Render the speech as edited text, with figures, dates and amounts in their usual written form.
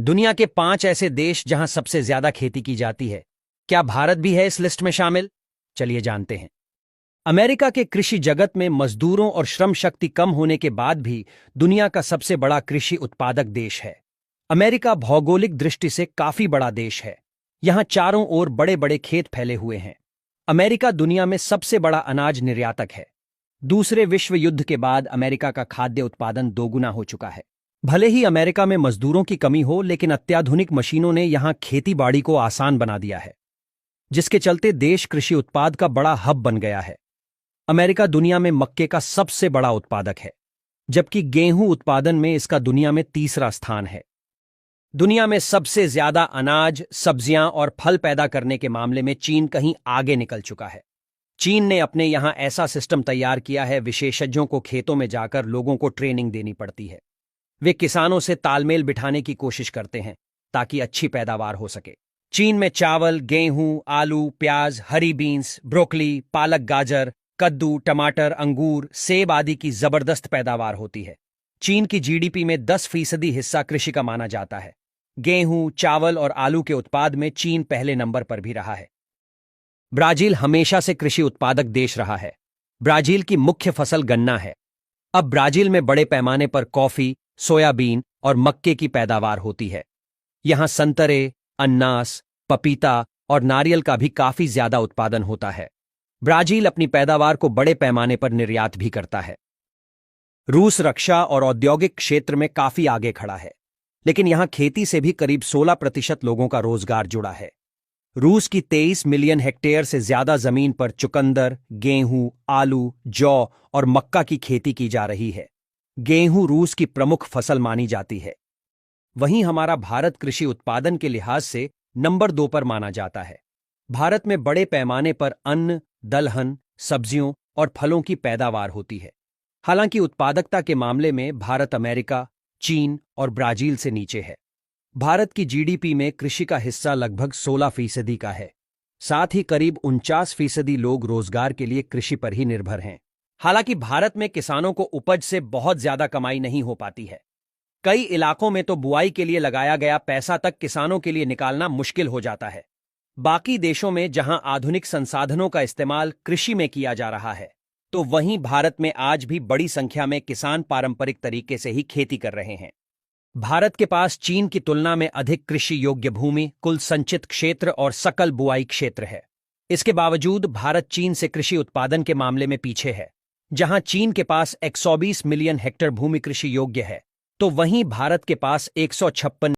दुनिया के 5 ऐसे देश जहां सबसे ज्यादा खेती की जाती है। क्या भारत भी है इस लिस्ट में शामिल? चलिए जानते हैं। अमेरिका के कृषि जगत में मजदूरों और श्रम शक्ति कम होने के बाद भी दुनिया का सबसे बड़ा कृषि उत्पादक देश है। अमेरिका भौगोलिक दृष्टि से काफी बड़ा देश है। यहां चारों ओर बड़े बड़े खेत फैले हुए हैं। अमेरिका दुनिया में सबसे बड़ा अनाज निर्यातक है। दूसरे विश्व युद्ध के बाद अमेरिका का खाद्य उत्पादन दोगुना हो चुका है। भले ही अमेरिका में मजदूरों की कमी हो, लेकिन अत्याधुनिक मशीनों ने यहां खेती बाड़ी को आसान बना दिया है, जिसके चलते देश कृषि उत्पाद का बड़ा हब बन गया है। अमेरिका दुनिया में मक्के का सबसे बड़ा उत्पादक है, जबकि गेहूं उत्पादन में इसका दुनिया में तीसरा स्थान है। दुनिया में सबसे ज्यादा अनाज, सब्जियां और फल पैदा करने के मामले में चीन कहीं आगे निकल चुका है। चीन ने अपने यहां ऐसा सिस्टम तैयार किया है, विशेषज्ञों को खेतों में जाकर लोगों को ट्रेनिंग देनी पड़ती है। वे किसानों से तालमेल बिठाने की कोशिश करते हैं ताकि अच्छी पैदावार हो सके। चीन में चावल, गेहूं, आलू, प्याज, हरी बीन्स, ब्रोकली, पालक, गाजर, कद्दू, टमाटर, अंगूर, सेब आदि की जबरदस्त पैदावार होती है। चीन की जीडीपी में 10% हिस्सा कृषि का माना जाता है। गेहूं, चावल और आलू के उत्पाद में चीन पहले नंबर पर भी रहा है। ब्राजील हमेशा से कृषि उत्पादक देश रहा है। ब्राजील की मुख्य फसल गन्ना है। अब ब्राजील में बड़े पैमाने पर कॉफी, सोयाबीन और मक्के की पैदावार होती है। यहां संतरे, अनानास, पपीता और नारियल का भी काफी ज्यादा उत्पादन होता है। ब्राजील अपनी पैदावार को बड़े पैमाने पर निर्यात भी करता है। रूस रक्षा और औद्योगिक क्षेत्र में काफी आगे खड़ा है, लेकिन यहां खेती से भी करीब 16% लोगों का रोजगार जुड़ा है। रूस की 23 मिलियन हेक्टेयर से ज्यादा जमीन पर चुकंदर, गेहूं, आलू, जौ और मक्का की खेती की जा रही है। गेहूं रूस की प्रमुख फसल मानी जाती है। वहीं हमारा भारत कृषि उत्पादन के लिहाज से नंबर 2 पर माना जाता है। भारत में बड़े पैमाने पर अन्न, दलहन, सब्जियों और फलों की पैदावार होती है। हालांकि उत्पादकता के मामले में भारत अमेरिका, चीन और ब्राजील से नीचे है। भारत की जीडीपी में कृषि का हिस्सा लगभग 16% का है। साथ ही करीब 49% लोग रोजगार के लिए कृषि पर ही निर्भर हैं। हालांकि भारत में किसानों को उपज से बहुत ज्यादा कमाई नहीं हो पाती है। कई इलाकों में तो बुआई के लिए लगाया गया पैसा तक किसानों के लिए निकालना मुश्किल हो जाता है। बाकी देशों में जहां आधुनिक संसाधनों का इस्तेमाल कृषि में किया जा रहा है, तो वहीं भारत में आज भी बड़ी संख्या में किसान पारंपरिक तरीके से ही खेती कर रहे हैं। भारत के पास चीन की तुलना में अधिक कृषि योग्य भूमि, कुल संचित क्षेत्र और सकल बुआई क्षेत्र है। इसके बावजूद भारत चीन से कृषि उत्पादन के मामले में पीछे है। जहां चीन के पास 120 मिलियन हेक्टेयर भूमि कृषि योग्य है, तो वहीं भारत के पास 156